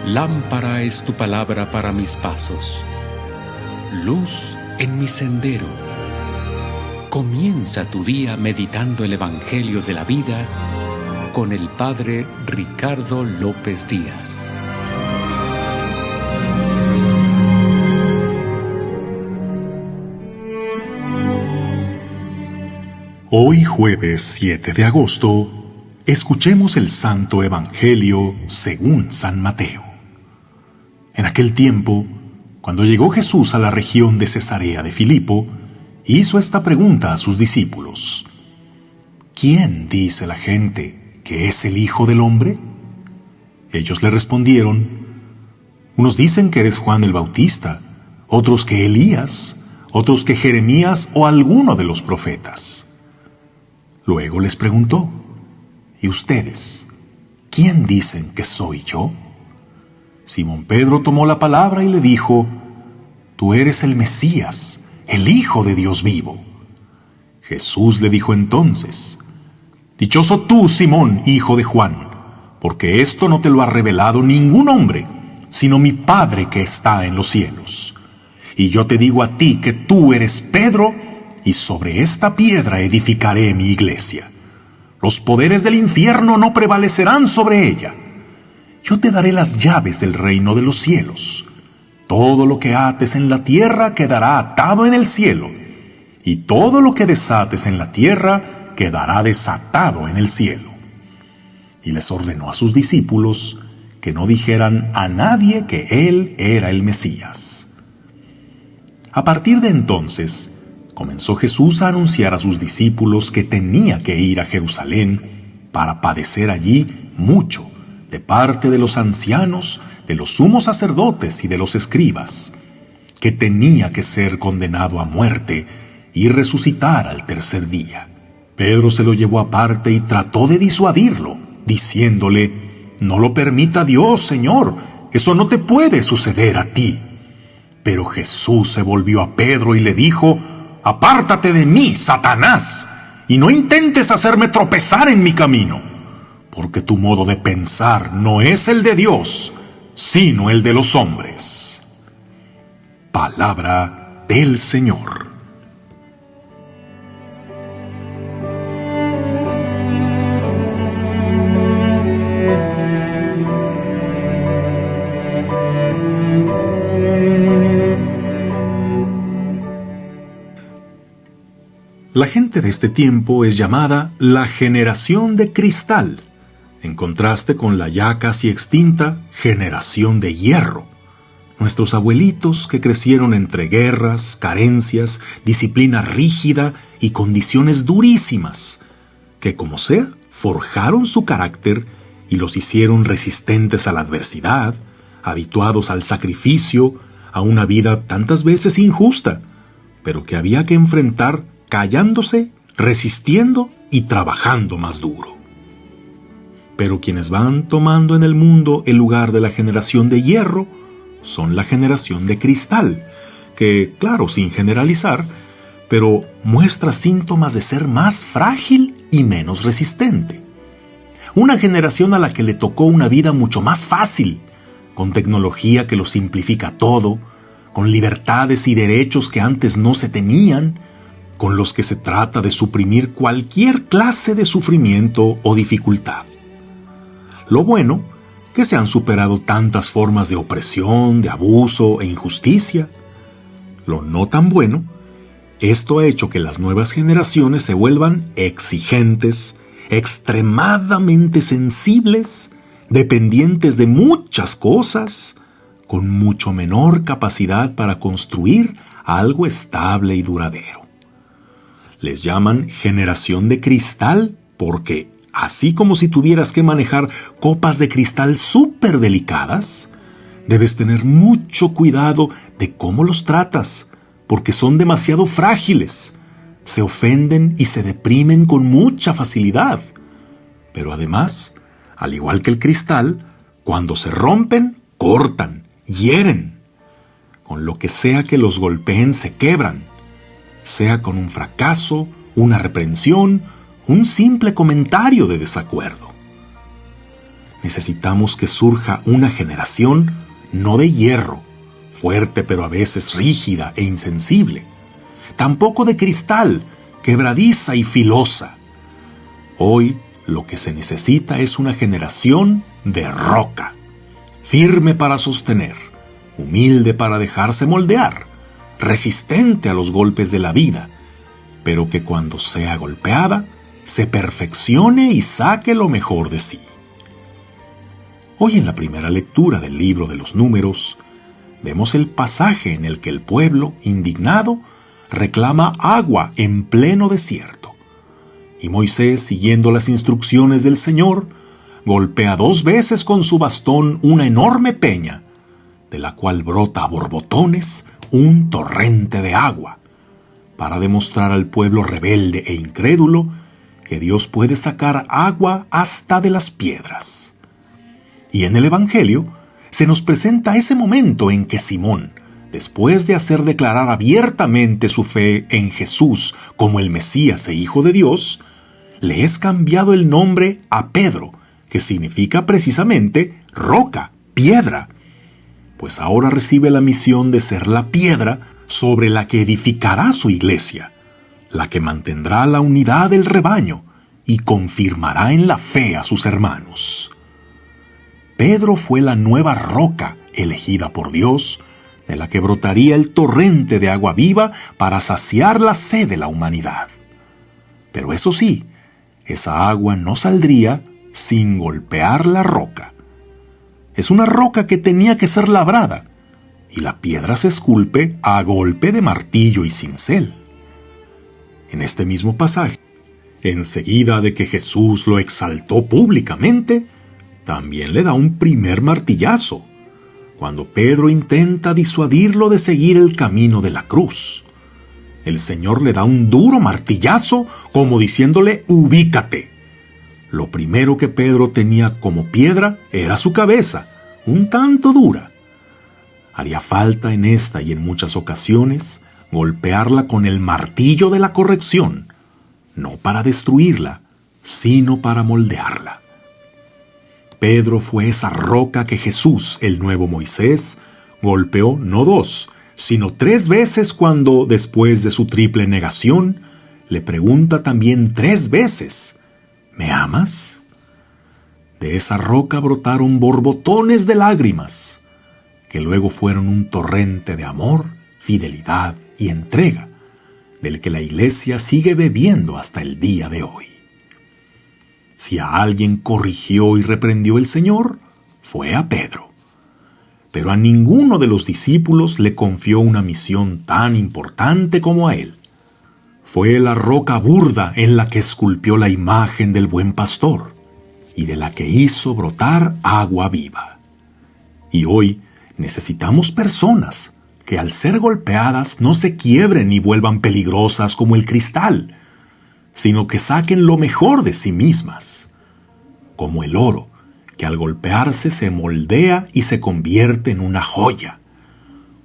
Lámpara es tu palabra para mis pasos, luz en mi sendero. Comienza tu día meditando el Evangelio de la vida con el Padre Ricardo López Díaz. Hoy jueves 7 de agosto, escuchemos el Santo Evangelio según San Mateo. En aquel tiempo, cuando llegó Jesús a la región de Cesarea de Filipo, hizo esta pregunta a sus discípulos: ¿Quién dice la gente que es el Hijo del Hombre? Ellos le respondieron: unos dicen que eres Juan el Bautista, otros que Elías, otros que Jeremías o alguno de los profetas. Luego les preguntó: ¿y ustedes, quién dicen que soy yo? Simón Pedro tomó la palabra y le dijo: tú eres el Mesías, el Hijo de Dios vivo. Jesús le dijo entonces: dichoso tú, Simón, hijo de Juan, porque esto no te lo ha revelado ningún hombre, sino mi Padre que está en los cielos. Y yo te digo a ti que tú eres Pedro, y sobre esta piedra edificaré mi iglesia. Los poderes del infierno no prevalecerán sobre ella. Yo te daré las llaves del reino de los cielos. Todo lo que ates en la tierra quedará atado en el cielo, y todo lo que desates en la tierra quedará desatado en el cielo. Y les ordenó a sus discípulos que no dijeran a nadie que él era el Mesías. A partir de entonces, comenzó Jesús a anunciar a sus discípulos que tenía que ir a Jerusalén para padecer allí mucho de parte de los ancianos, de los sumos sacerdotes y de los escribas, que tenía que ser condenado a muerte y resucitar al tercer día. Pedro se lo llevó aparte y trató de disuadirlo, diciéndole: no lo permita Dios, Señor, eso no te puede suceder a ti. Pero Jesús se volvió a Pedro y le dijo: apártate de mí, Satanás, y no intentes hacerme tropezar en mi camino, porque tu modo de pensar no es el de Dios, sino el de los hombres. Palabra del Señor. La gente de este tiempo es llamada la generación de cristal, en contraste con la ya casi extinta generación de hierro. Nuestros abuelitos que crecieron entre guerras, carencias, disciplina rígida y condiciones durísimas, que como sea, forjaron su carácter y los hicieron resistentes a la adversidad, habituados al sacrificio, a una vida tantas veces injusta, pero que había que enfrentar callándose, resistiendo y trabajando más duro. Pero quienes van tomando en el mundo el lugar de la generación de hierro son la generación de cristal, que, claro, sin generalizar, pero muestra síntomas de ser más frágil y menos resistente. Una generación a la que le tocó una vida mucho más fácil, con tecnología que lo simplifica todo, con libertades y derechos que antes no se tenían, con los que se trata de suprimir cualquier clase de sufrimiento o dificultad. Lo bueno, que se han superado tantas formas de opresión, de abuso e injusticia. Lo no tan bueno, esto ha hecho que las nuevas generaciones se vuelvan exigentes, extremadamente sensibles, dependientes de muchas cosas, con mucho menor capacidad para construir algo estable y duradero. Les llaman generación de cristal porque, así como si tuvieras que manejar copas de cristal súper delicadas, debes tener mucho cuidado de cómo los tratas, porque son demasiado frágiles, se ofenden y se deprimen con mucha facilidad. Pero además, al igual que el cristal, cuando se rompen, cortan, hieren. Con lo que sea que los golpeen, se quebran, sea con un fracaso, una reprensión, un simple comentario de desacuerdo. necesitamos que surja una generación no de hierro, fuerte pero a veces rígida e insensible, tampoco de cristal, quebradiza y filosa. Hoy lo que se necesita es una generación de roca, firme para sostener, humilde para dejarse moldear, resistente a los golpes de la vida, pero que cuando sea golpeada, se perfeccione y saque lo mejor de sí. Hoy en la primera lectura del libro de los Números, vemos el pasaje en el que el pueblo, indignado, reclama agua en pleno desierto. Y Moisés, siguiendo las instrucciones del Señor, golpea 2 veces con su bastón una enorme peña, de la cual brota a borbotones un torrente de agua, para demostrar al pueblo rebelde e incrédulo que Dios puede sacar agua hasta de las piedras. Y en el Evangelio se nos presenta ese momento en que Simón, después de hacer declarar abiertamente su fe en Jesús como el Mesías e Hijo de Dios, le es cambiado el nombre a Pedro, que significa precisamente roca, piedra, pues ahora recibe la misión de ser la piedra sobre la que edificará su iglesia, la que mantendrá la unidad del rebaño y confirmará en la fe a sus hermanos. Pedro fue la nueva roca elegida por Dios, de la que brotaría el torrente de agua viva para saciar la sed de la humanidad. Pero eso sí, esa agua no saldría sin golpear la roca. Es una roca que tenía que ser labrada, y la piedra se esculpe a golpe de martillo y cincel. En este mismo pasaje, enseguida de que Jesús lo exaltó públicamente, también le da un primer martillazo, cuando Pedro intenta disuadirlo de seguir el camino de la cruz. El Señor le da un duro martillazo, como diciéndole: ubícate. Lo primero que Pedro tenía como piedra era su cabeza, un tanto dura. Haría falta en esta y en muchas ocasiones golpearla con el martillo de la corrección, no para destruirla, sino para moldearla. Pedro fue esa roca que Jesús, el nuevo Moisés, golpeó no 2, sino 3 veces cuando, después de su triple negación, le pregunta también 3 veces: ¿me amas? De esa roca brotaron borbotones de lágrimas, que luego fueron un torrente de amor, fidelidad y entrega, del que la Iglesia sigue bebiendo hasta el día de hoy. Si a alguien corrigió y reprendió el Señor, fue a Pedro. Pero a ninguno de los discípulos le confió una misión tan importante como a él. Fue la roca burda en la que esculpió la imagen del buen pastor y de la que hizo brotar agua viva. Y hoy necesitamos personas que al ser golpeadas no se quiebren ni vuelvan peligrosas como el cristal, sino que saquen lo mejor de sí mismas, como el oro, que al golpearse se moldea y se convierte en una joya,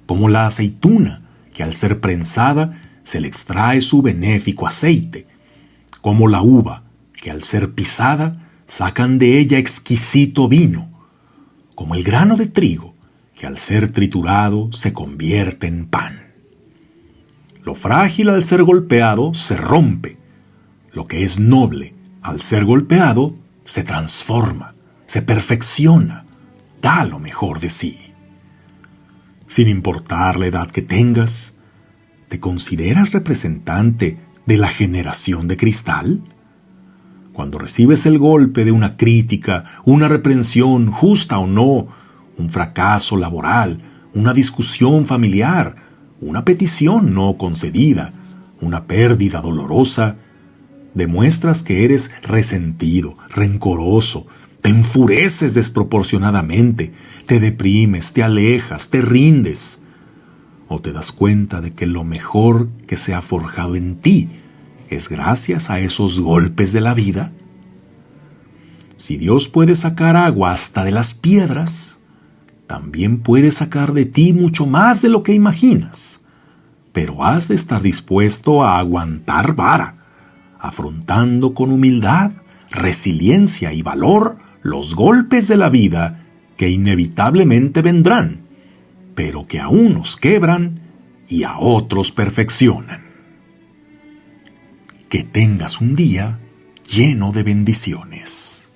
como la aceituna, que al ser prensada se le extrae su benéfico aceite, como la uva, que al ser pisada sacan de ella exquisito vino, como el grano de trigo, que al ser triturado se convierte en pan. Lo frágil al ser golpeado se rompe, lo que es noble al ser golpeado se transforma, se perfecciona, da lo mejor de sí. Sin importar la edad que tengas, ¿te consideras representante de la generación de cristal? Cuando recibes el golpe de una crítica, una reprensión, justa o no, un fracaso laboral, una discusión familiar, una petición no concedida, una pérdida dolorosa, demuestras que eres resentido, rencoroso, te enfureces desproporcionadamente, te deprimes, te alejas, te rindes. ¿O te das cuenta de que lo mejor que se ha forjado en ti es gracias a esos golpes de la vida? Si Dios puede sacar agua hasta de las piedras, también puede sacar de ti mucho más de lo que imaginas. Pero has de estar dispuesto a aguantar vara, afrontando con humildad, resiliencia y valor los golpes de la vida que inevitablemente vendrán, pero que a unos quebran y a otros perfeccionan. Que tengas un día lleno de bendiciones.